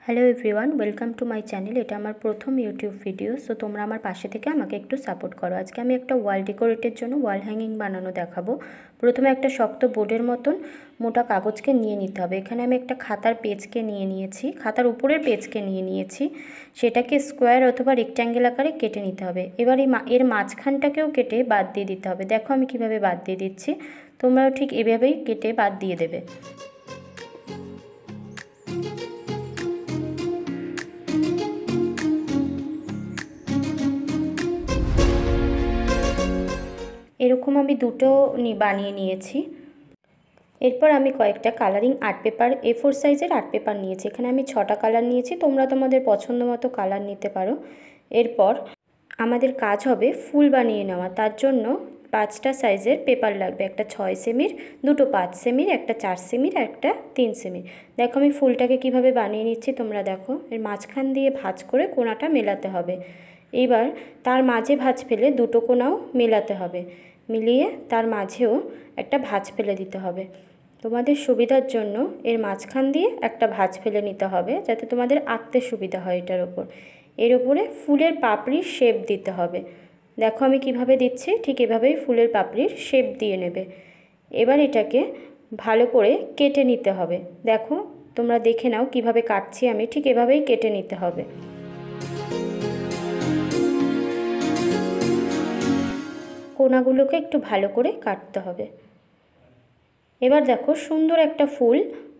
Hello everyone, welcome to my channel. এটা আমার প্রথম ইউটিউব ভিডিও। সো তোমরা আমার পাশে থেকে আমাকে একটু সাপোর্ট করো। আজকে আমি একটা ওয়াল ডেকোরেটের জন্য ওয়াল হ্যাঙ্গিং বানানো দেখাবো। প্রথমে একটা শক্ত বোর্ডের মতন মোটা কাগজকে নিয়ে নিতে হবে। এখানে আমি একটা খাতার পেজকে নিয়ে নিয়েছি, খাতার উপরের পেজকে নিয়ে নিয়েছি। সেটাকে স্কোয়ার অথবা রেক্ট্যাঙ্গেল আকারে কেটে নিতে হবে। এবার এর মাঝখানটাকেও কেটে বাদ দিয়ে দিতে হবে। দেখো আমি কিভাবে বাদ দিয়ে দিচ্ছি, তোমরাও ঠিক এভাবেই কেটে বাদ দিয়ে দেবে। এরকম আমি দুটো বানিয়ে নিয়েছি। এরপর আমি কয়েকটা কালারিং আর্ট পেপার, A4 সাইজের আর্ট পেপার নিয়েছি। এখানে আমি 6টা কালার নিয়েছি, তোমরা তোমাদের পছন্দ মতো কালার নিতে পারো। এরপর আমাদের কাজ হবে ফুল বানিয়ে নেওয়া। তার জন্য 5টা সাইজের পেপার লাগবে, একটা 6 সেমির, দুটো 5 সেমির, একটা 4 সেমির, একটা 3 সেমির। দেখো আমি ফুলটাকে কিভাবে বানিয়ে নিচ্ছি, তোমরা দেখো। এর মাঝখান দিয়ে ভাঁজ করে কোণাটা মেলাতে হবে। এবার তার মাঝে ভাঁজ ফেলে দুটো কোণাও মেলাতে হবে, মিলিয়ে তার মাঝেও একটা ভাঁজ ফেলে দিতে হবে। তোমাদের সুবিধার জন্য এর মাঝখান দিয়ে একটা ভাঁজ ফেলে নিতে হবে, যাতে তোমাদের আঁকতে সুবিধা হয়। এটার ওপর এর ওপরে ফুলের পাপড়ির শেপ দিতে হবে। দেখো আমি কিভাবে দিচ্ছি, ঠিক এভাবেই ফুলের পাপড়ির শেপ দিয়ে নেবে। এবার এটাকে ভালো করে কেটে নিতে হবে। দেখো তোমরা দেখে নাও কিভাবে কাটছি আমি, ঠিক এভাবেই কেটে নিতে হবে। কোণাগুলোকে একটু ভালো করে কাটতে হবে। এবার দেখো সুন্দর একটা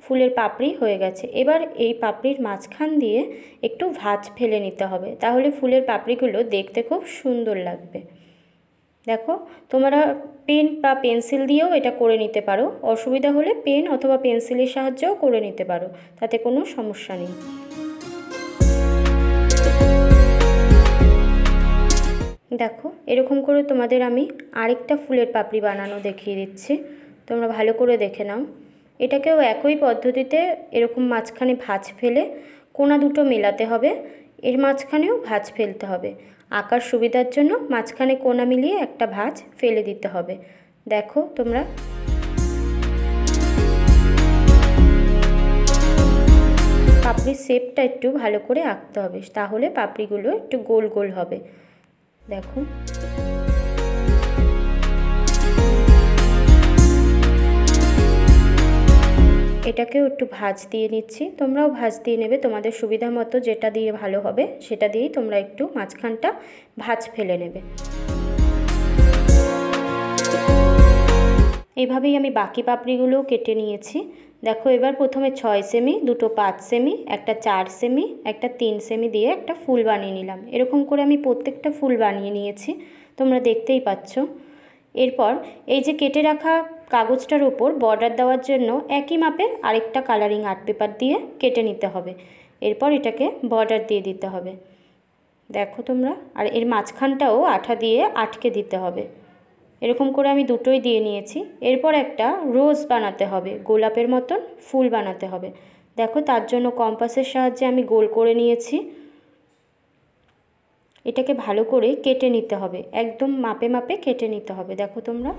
ফুলের পাপড়ি হয়ে গেছে। এবার এই পাপড়ির মাঝখান দিয়ে একটু ভাঁজ ফেলে নিতে হবে, তাহলে ফুলের পাপড়িগুলো দেখতে খুব সুন্দর লাগবে। দেখো তোমরা পেন বা পেন্সিল দিয়েও এটা করে নিতে পারো, অসুবিধা হলে পেন অথবা পেন্সিলের সাহায্যেও করে নিতে পারো, তাতে কোনো সমস্যা নেই। দেখো এরকম করে তোমাদের আমি আরেকটা ফুলের পাপড়ি বানানো দেখিয়ে দিচ্ছি, তোমরা ভালো করে দেখে নাও। এটাকেও একই পদ্ধতিতে এরকম মাঝখানে ভাঁজ ফেলে কোণা দুটো মেলাতে হবে, এর মাঝখানেও ভাঁজ ফেলতে হবে। আঁকার সুবিধার জন্য মাঝখানে কোণা মিলিয়ে একটা ভাঁজ ফেলে দিতে হবে। দেখো তোমরা পাপড়ির শেপটা একটু ভালো করে আঁকতে হবে, তাহলে পাপড়িগুলো একটু গোল গোল হবে। দেখো এটাকেও একটু ভাঁজ দিয়ে নিচ্ছি, তোমরাও ভাঁজ দিয়ে নেবে তোমাদের সুবিধা মতো, যেটা দিয়ে ভালো হবে সেটা দিয়েই তোমরা একটু মাঝখানটা ভাঁজ ফেলে নেবে। এভাবেই আমি বাকি পাপড়িগুলোও কেটে নিয়েছি। দেখো এবার প্রথমে 6 সেমি, দুটো 5 সেমি, একটা 4 সেমি, একটা 3 সেমি দিয়ে একটা ফুল বানিয়ে নিলাম। এরকম করে আমি প্রত্যেকটা ফুল বানিয়ে নিয়েছি, তোমরা দেখতেই পাচ্ছ। এরপর এই যে কেটে রাখা কাগজটার উপর বর্ডার দেওয়ার জন্য একই মাপের আরেকটা কালারিং আর্ট পেপার দিয়ে কেটে নিতে হবে। এরপর এটাকে বর্ডার দিয়ে দিতে হবে। দেখো তোমরা, আর এর মাঝখানটাও আঠা দিয়ে আটকে দিতে হবে। এরকম করে আমি দুটোই দিয়ে নিয়েছি। এরপর একটা রোজ বানাতে হবে, গোলাপের মতন ফুল বানাতে হবে। দেখো তার জন্য কম্পাসের সাহায্যে আমি গোল করে নিয়েছি। এটাকে ভালো করে কেটে নিতে হবে, একদম মাপে মাপে কেটে নিতে হবে। দেখো তোমরা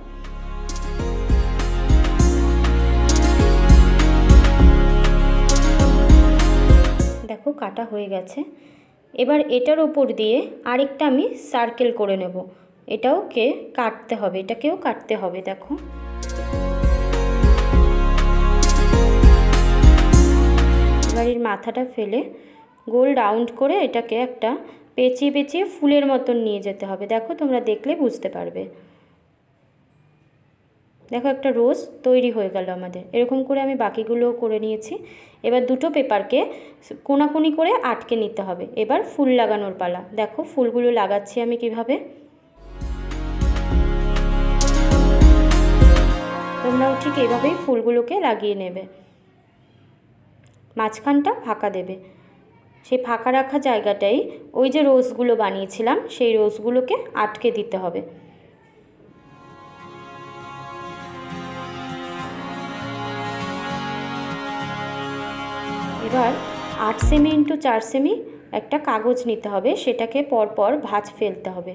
দেখো কাটা হয়ে গেছে। এবার এটার উপর দিয়ে আরেকটা আমি সার্কেল করে নেব, এটাওকে কাটতে হবে, এটাকেও কাটতে হবে। দেখো এবার এর মাথাটা ফেলে গোল রাউন্ড করে এটাকে একটা পেঁচিয়ে পেঁচিয়ে ফুলের মতন নিয়ে যেতে হবে। দেখো তোমরা দেখলে বুঝতে পারবে। দেখো একটা রোজ তৈরি হয়ে গেল আমাদের। এরকম করে আমি বাকিগুলোও করে নিয়েছি। এবার দুটো পেপারকে কোণাকুনি করে আটকে নিতে হবে। এবার ফুল লাগানোর পালা। দেখো ফুলগুলো লাগাচ্ছি আমি কিভাবে, তোমরাও ঠিক এভাবেই ফুলগুলোকে লাগিয়ে নেবে। মাঝখানটা ফাঁকা দেবে, সেই ফাঁকা রাখা জায়গাটাই ওই যে রোজগুলো বানিয়েছিলাম সেই রোজগুলোকে আটকে দিতে হবে। এবার 8 সেমি ইন্টু 4 সেমি একটা কাগজ নিতে হবে, সেটাকে পরপর ভাঁজ ফেলতে হবে।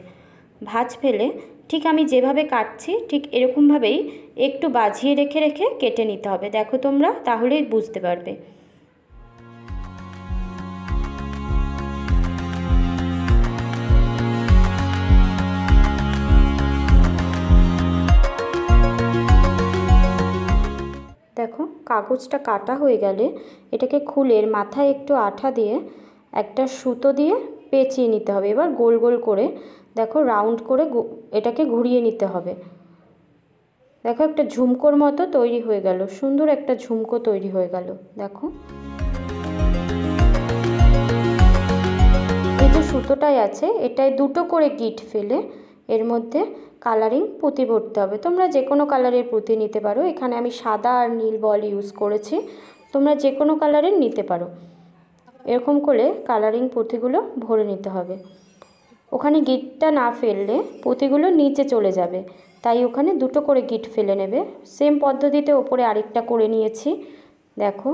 ভাঁজ ফেলে ঠিক আমি যেভাবে কাটছি ঠিক এরকমভাবেই একটু বাজিয়ে রেখে রেখে কেটে নিতে হবে। দেখো তোমরা, তাহলেই বুঝতে পারবে। দেখো কাগজটা কাটা হয়ে গেলে এটাকে খুলে এর মাথায় একটু আঠা দিয়ে একটা সুতো দিয়ে পেঁচিয়ে নিতে হবে। এবার গোল গোল করে দেখো রাউন্ড করে এটাকে ঘুরিয়ে নিতে হবে। দেখো একটা ঝুমকোর মতো তৈরি হয়ে গেল, সুন্দর একটা ঝুমকো তৈরি হয়ে গেল। দেখো এই যে সুতোটাই আছে এটায় দুটো করে গিঁট ফেলে এর মধ্যে কালারিং পুঁতি ভরতে হবে। তোমরা যে কোনো কালারের পুঁতি নিতে পারো, এখানে আমি সাদা আর নীল বল ইউজ করেছি, তোমরা যে কোনো কালারের নিতে পারো। এরকম করে কালারিং পুঁতিগুলো ভরে নিতে হবে। ওখানে গিঁটটা না ফেললে পুঁতিগুলো নিচে চলে যাবে, তাই ওখানে দুটো করে গিঁট ফেলে নেবে। সেম পদ্ধতিতে ওপরে আরেকটা করে নিয়েছি। দেখো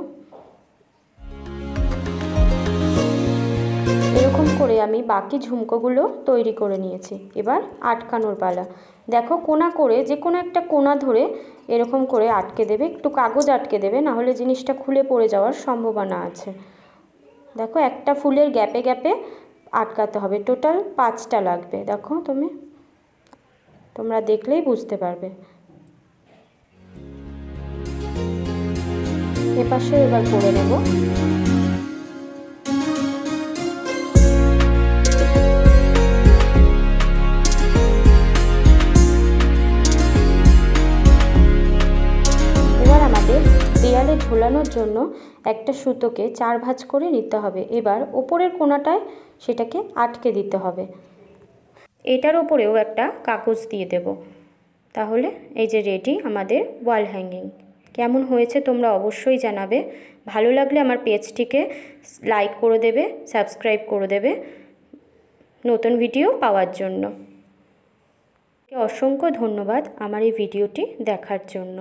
এরকম করে আমি বাকি ঝুমকোগুলো তৈরি করে নিয়েছি। এবার আটকানোর পালা। দেখো কোণা করে যে কোনো একটা কোণা ধরে এরকম করে আটকে দেবে, একটু কাগজ আটকে দেবে, না হলে জিনিসটা খুলে পড়ে যাওয়ার সম্ভাবনা আছে। দেখো একটা ফুলের গ্যাপে গ্যাপে আটকাতে হবে, টোটাল 5টা লাগবে। দেখো তোমরা দেখলেই বুঝতে পারবে। এপাশে এবার করে নেব। এবার আমাদের দেয়ালে ঝোলানোর জন্য একটা সুতোকে 4 ভাঁজ করে নিতে হবে। এবার ওপরের কোণাটায় সেটাকে আটকে দিতে হবে। এটার ওপরেও একটা কাগজ দিয়ে দেব। তাহলে এই যে রেডি আমাদের ওয়াল হ্যাঙ্গিং। কেমন হয়েছে তোমরা অবশ্যই জানাবে। ভালো লাগলে আমার পেজটিকে লাইক করে দেবে, সাবস্ক্রাইব করে দেবে নতুন ভিডিও পাওয়ার জন্য। অসংখ্য ধন্যবাদ আমার এই ভিডিওটি দেখার জন্য।